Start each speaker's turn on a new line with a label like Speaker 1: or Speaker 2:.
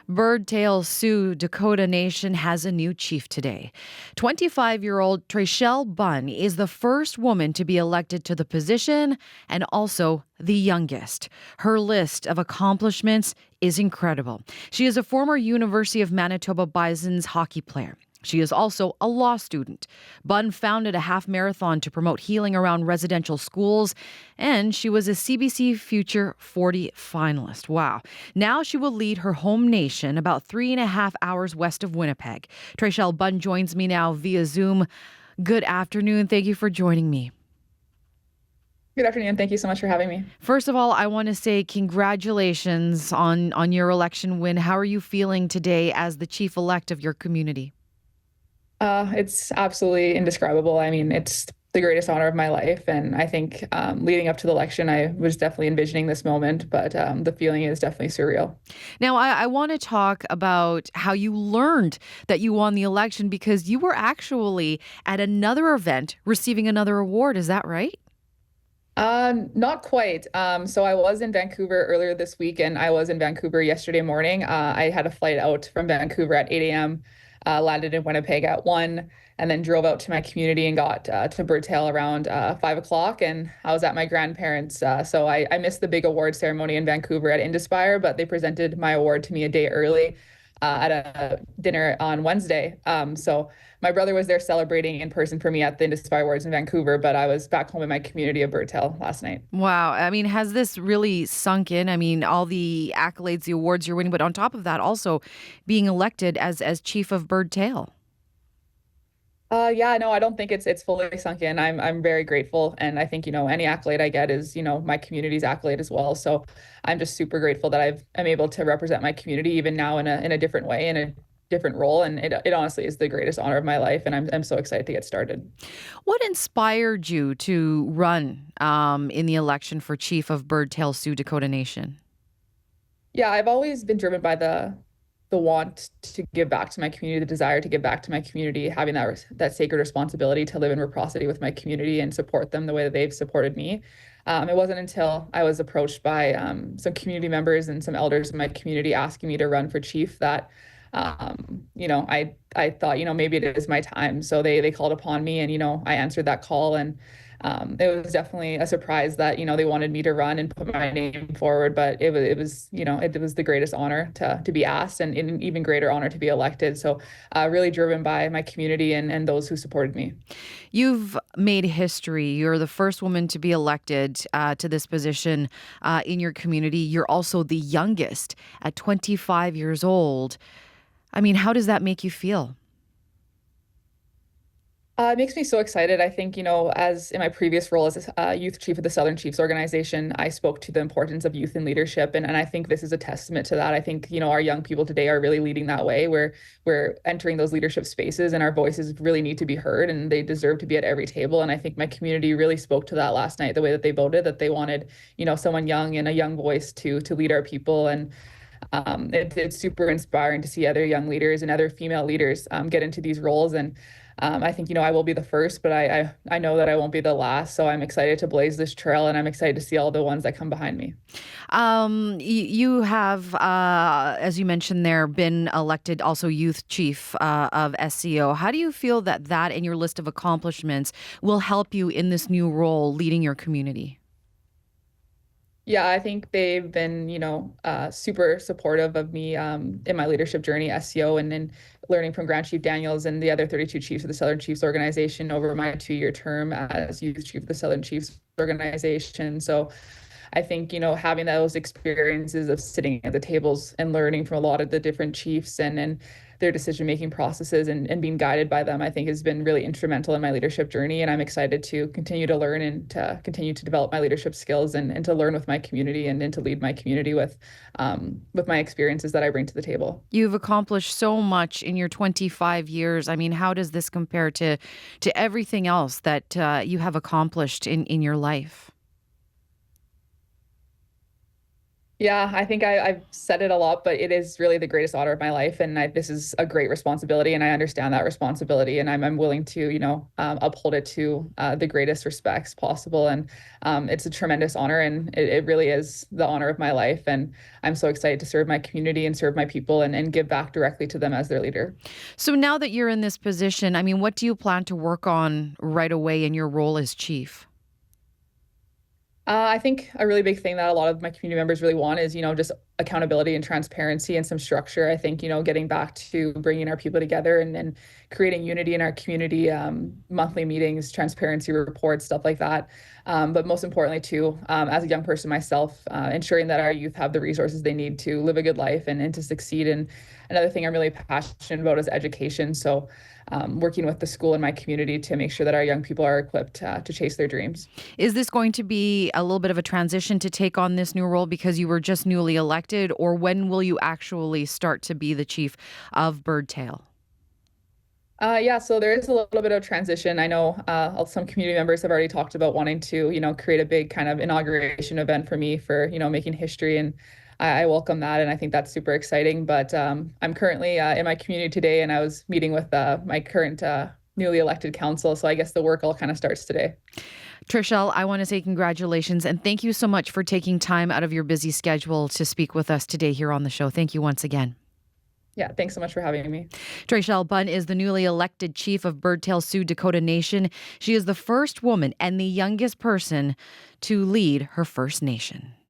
Speaker 1: Birdtail Sioux Dakota Nation has a new chief today. 25-year-old Tréchelle Bunn is the first woman to be elected to the position and also the youngest. Her list of accomplishments is incredible. She is a former University of Manitoba Bison's hockey player. She is also a law student. Bunn founded a half marathon to promote healing around residential schools, and she was a CBC Future 40 finalist. Wow. Now she will lead her home nation about 3.5 hours west of Winnipeg. Tréchelle Bunn joins me now via Zoom. Good afternoon. Thank you for joining me.
Speaker 2: Good afternoon. Thank you so much for having me.
Speaker 1: First of all, I want to say congratulations on your election win. How are you feeling today as the chief-elect of your community?
Speaker 2: It's absolutely indescribable. I mean, it's the greatest honor of my life. And I think leading up to the election, I was definitely envisioning this moment, but the feeling is definitely surreal.
Speaker 1: Now, I want to talk about how you learned that you won the election because you were actually at another event receiving another award. Is that right?
Speaker 2: Not quite. So I was in Vancouver earlier this week, and I was in Vancouver yesterday morning. I had a flight out from Vancouver at 8 a.m., landed in Winnipeg at 1, and then drove out to my community and got to Birdtail around 5 o'clock. And I was at my grandparents'. So I missed the big award ceremony in Vancouver at Indspire, but they presented my award to me a day early at a dinner on Wednesday. So my brother was there celebrating in person for me at the Indspire Awards in Vancouver, but I was back home in my community of Birdtail last night.
Speaker 1: Wow. I mean, has this really sunk in? I mean, all the accolades, the awards you're winning, but on top of that, also being elected as chief of Birdtail.
Speaker 2: Yeah, no, I don't think it's fully sunk in. I'm very grateful, and I think any accolade I get is my community's accolade as well. So I'm just super grateful that I'm able to represent my community even now in a different way, in a different role, and it honestly is the greatest honor of my life, and I'm so excited to get started.
Speaker 1: What inspired you to run in the election for chief of Birdtail Sioux Dakota Nation?
Speaker 2: Yeah, I've always been driven by the want to give back to my community, the desire to give back to my community, having that sacred responsibility to live in reciprocity with my community and support them the way that they've supported me. It wasn't until I was approached by some community members and some elders in my community asking me to run for chief that I thought, maybe it is my time. So they called upon me, and I answered that call, and it was definitely a surprise that they wanted me to run and put my name forward. But it was the greatest honor to be asked, and an even greater honor to be elected. So really driven by my community and those who supported me.
Speaker 1: You've made history. You're the first woman to be elected to this position in your community. You're also the youngest at 25 years old. I mean, how does that make you feel?
Speaker 2: It makes me so excited. I think, as in my previous role as a youth chief of the Southern Chiefs organization, I spoke to the importance of youth in leadership. And I think this is a testament to that. I think, our young people today are really leading that way, where we're entering those leadership spaces and our voices really need to be heard and they deserve to be at every table. And I think my community really spoke to that last night, the way that they voted, that they wanted, someone young and a young voice to lead our people. And it's super inspiring to see other young leaders and other female leaders get into these roles. And I think, I will be the first, but I know that I won't be the last. So I'm excited to blaze this trail, and I'm excited to see all the ones that come behind me.
Speaker 1: You have, as you mentioned there, been elected also youth chief of SCO. How do you feel that and your list of accomplishments will help you in this new role leading your community?
Speaker 2: Yeah, I think they've been, super supportive of me in my leadership journey, SCO, and then learning from Grand Chief Daniels and the other 32 chiefs of the Southern Chiefs organization over my 2-year term as youth chief of the Southern Chiefs organization. So I think, having those experiences of sitting at the tables and learning from a lot of the different chiefs and their decision-making processes and being guided by them, I think has been really instrumental in my leadership journey. And I'm excited to continue to learn and to continue to develop my leadership skills and to learn with my community and to lead my community with my experiences that I bring to the table.
Speaker 1: You've accomplished so much in your 25 years. I mean, how does this compare to everything else that you have accomplished in your life?
Speaker 2: Yeah, I think I've said it a lot, but it is really the greatest honor of my life, and this is a great responsibility, and I understand that responsibility, and I'm willing to, uphold it to the greatest respects possible, and it's a tremendous honor, and it really is the honor of my life, and I'm so excited to serve my community and serve my people, and give back directly to them as their leader.
Speaker 1: So now that you're in this position, I mean, what do you plan to work on right away in your role as chief?
Speaker 2: I think a really big thing that a lot of my community members really want is, just accountability and transparency and some structure. I think, getting back to bringing our people together and creating unity in our community, monthly meetings, transparency reports, stuff like that. But most importantly, too, as a young person myself, ensuring that our youth have the resources they need to live a good life and to succeed. And another thing I'm really passionate about is education. So, working with the school in my community to make sure that our young people are equipped to chase their dreams.
Speaker 1: Is this going to be a little bit of a transition to take on this new role because you were just newly elected, or when will you actually start to be the chief of Birdtail?
Speaker 2: Yeah, so there is a little bit of transition. I know some community members have already talked about wanting to, create a big kind of inauguration event for me for, making history, and I welcome that, and I think that's super exciting. But I'm currently in my community today, and I was meeting with my current newly elected council, so I guess the work all kind of starts today.
Speaker 1: Tréchelle, I want to say congratulations and thank you so much for taking time out of your busy schedule to speak with us today here on the show. Thank you once again.
Speaker 2: Yeah, thanks so much for having me.
Speaker 1: Tréchelle Bunn is the newly elected chief of Birdtail Sioux Dakota Nation. She is the first woman and the youngest person to lead her First Nation.